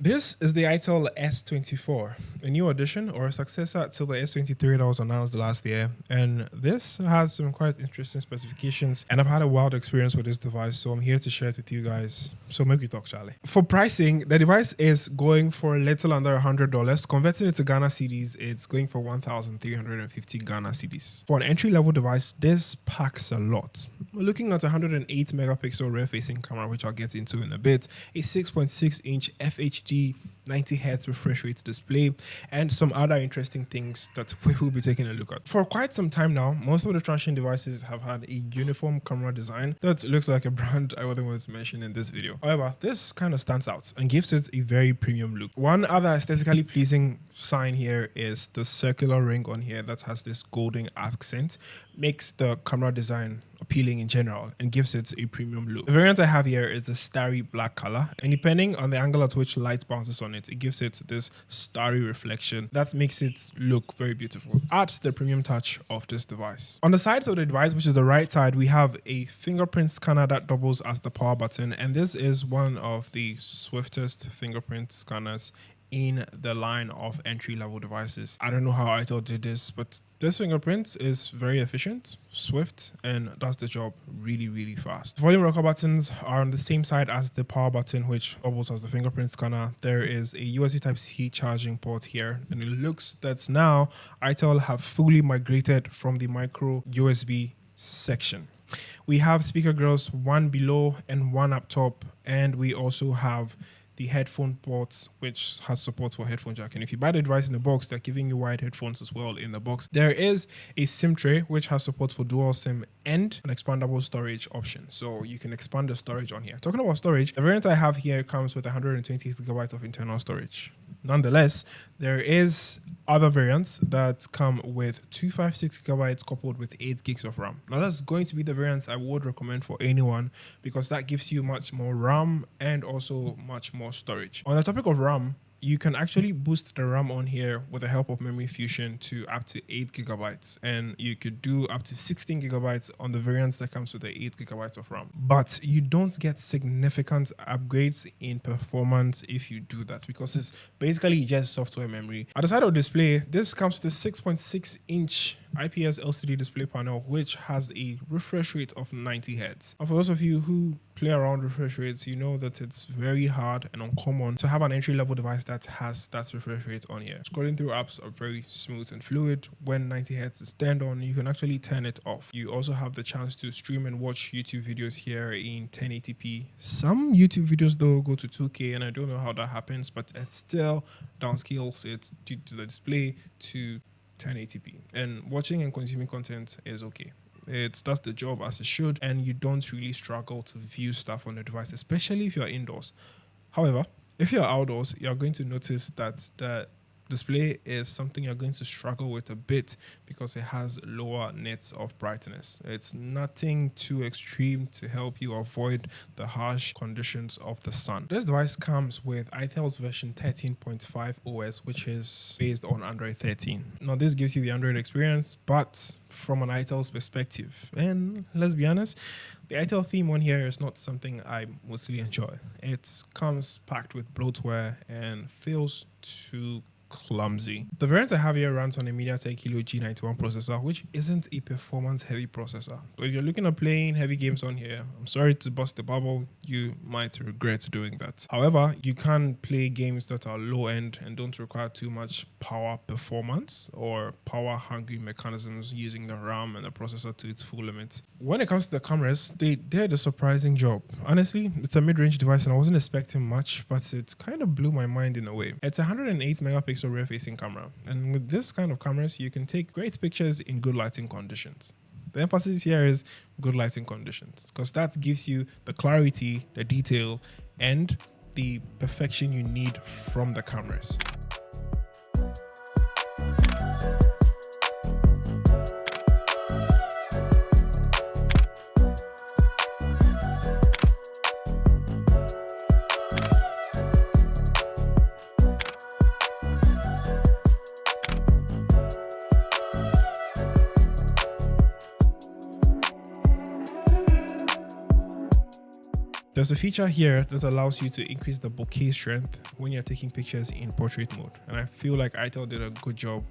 This is the Itel S24, a new addition or a successor to the S23 that was announced last year. And this has some quite interesting specifications, and I've had a wild experience with this device, so I'm here to share it with you guys. So make we talk, Charlie. For pricing, the device is going for a little under $100. Converting it to Ghana cedis, it's going for 1,350 Ghana cedis. For an entry-level device, this packs a lot. We're looking at a 108 megapixel rear-facing camera, which I'll get into in a bit, a 6.6-inch FHD 90Hz refresh rate display, and some other interesting things that we will be taking a look at. For quite some time now, most of the transition devices have had a uniform camera design that looks like a brand I wasn't going to mention in this video. However, this kind of stands out and gives it a very premium look. One other aesthetically pleasing sign here is the circular ring on here that has this golden accent. Makes the camera design appealing in general and gives it a premium look. The variant I have here is the starry black color, and depending on the angle at which light bounces on it, it gives it this starry reflection that makes it look very beautiful. Adds the premium touch of this device. On the sides of the device, which is the right side, we have a fingerprint scanner that doubles as the power button, and this is one of the swiftest fingerprint scanners in the line of entry-level devices. I don't know how Itel did this, but this fingerprint is very efficient, swift, and does the job really, really fast. The volume rocker buttons are on the same side as the power button, which doubles as the fingerprint scanner. There is a USB Type-C charging port here, and it looks that now Itel have fully migrated from the micro USB section. We have speaker grills, one below and one up top, and we also have the headphone ports, which has support for headphone jack. And if you buy the device in the box, they're giving you wired headphones as well in the box. There is a SIM tray, which has support for dual SIM and an expandable storage option. So you can expand the storage on here. Talking about storage, the variant I have here comes with 128 gigabytes of internal storage. Nonetheless, there is other variants that come with 256 gigabytes coupled with 8 gigs of RAM. Now that's going to be the variants I would recommend for anyone because that gives you much more RAM and also much more storage. On the topic of RAM, you can actually boost the RAM on here with the help of Memory Fusion to up to 8 gigabytes, and you could do up to 16 gigabytes on the variants that comes with the 8 gigabytes of RAM. But you don't get significant upgrades in performance if you do that because it's basically just software memory. At the side of display, this comes with a 6.6-inch IPS LCD display panel, which has a refresh rate of 90 Hz. And for those of you who play around refresh rates, you know that it's very hard and uncommon to have an entry-level device that has that refresh rate on here. Scrolling through apps are very smooth and fluid. When 90 Hz is turned on, you can actually turn it off. You also have the chance to stream and watch YouTube videos here in 1080p. Some YouTube videos though go to 2K, and I don't know how that happens, but it still downscales it due to the display to 1080p, and watching and consuming content is okay. It does the job as it should, and you don't really struggle to view stuff on the device, especially if you're indoors. However, if you're outdoors, you're going to notice that the display is something you're going to struggle with a bit because it has lower nits of brightness. It's nothing too extreme to help you avoid the harsh conditions of the sun. This device comes with Itel's version 13.5 OS, which is based on Android 13. Now this gives you the Android experience, but from an Itel's perspective, and let's be honest, the Itel theme on here is not something I mostly enjoy. It comes packed with bloatware and feels too clumsy. The variant I have here runs on a MediaTek Helio G91 processor, which isn't a performance-heavy processor. So if you're looking at playing heavy games on here, I'm sorry to bust the bubble, you might regret doing that. However, you can play games that are low-end and don't require too much power performance or power-hungry mechanisms using the RAM and the processor to its full limit. When it comes to the cameras, they did a surprising job. Honestly, it's a mid-range device and I wasn't expecting much, but it kind of blew my mind in a way. It's a 108 megapixel rear-facing camera, and with this kind of cameras you can take great pictures in good lighting conditions. The emphasis here is good lighting conditions because that gives you the clarity, the detail, and the perfection you need from the cameras. There's a feature here that allows you to increase the bokeh strength when you're taking pictures in portrait mode. And I feel like Itel did a good job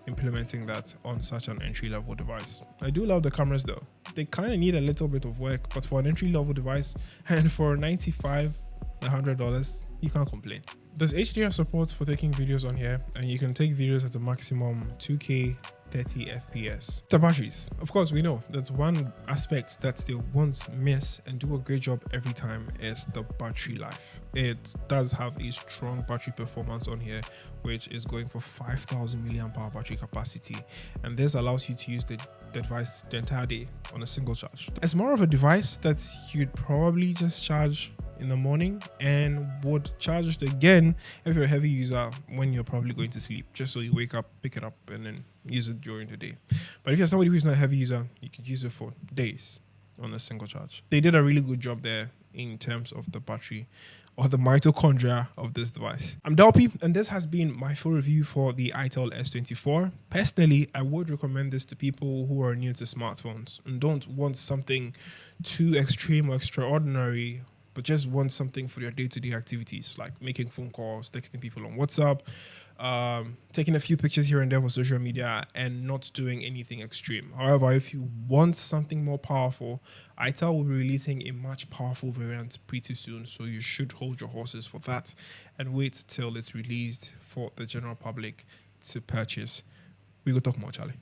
implementing that on such an entry-level device. I do love the cameras though. They kind of need a little bit of work, but for an entry-level device and for $95, $100, you can't complain. There's HDR support for taking videos on here, and you can take videos at a maximum 2K 30 FPS. The batteries, of course, we know that one aspect that they won't miss and do a great job every time is the battery life. It does have a strong battery performance on here, which is going for 5,000 milliamp hour battery capacity, and this allows you to use the device the entire day on a single charge. It's more of a device that you'd probably just charge in the morning and would charge it again if you're a heavy user when you're probably going to sleep, just so you wake up, pick it up, and then use it during the day. But if you're somebody who's not a heavy user, you could use it for days on a single charge. They did a really good job there in terms of the battery or the mitochondria of this device. I'm Delpy, and this has been my full review for the Itel S24. Personally, I would recommend this to people who are new to smartphones and don't want something too extreme or extraordinary, but just want something for your day-to-day activities, like making phone calls, texting people on WhatsApp, taking a few pictures here and there for social media, and not doing anything extreme. However, if you want something more powerful, Itel will be releasing a much powerful variant pretty soon, so you should hold your horses for that and wait till it's released for the general public to purchase. We go talk more, Charlie.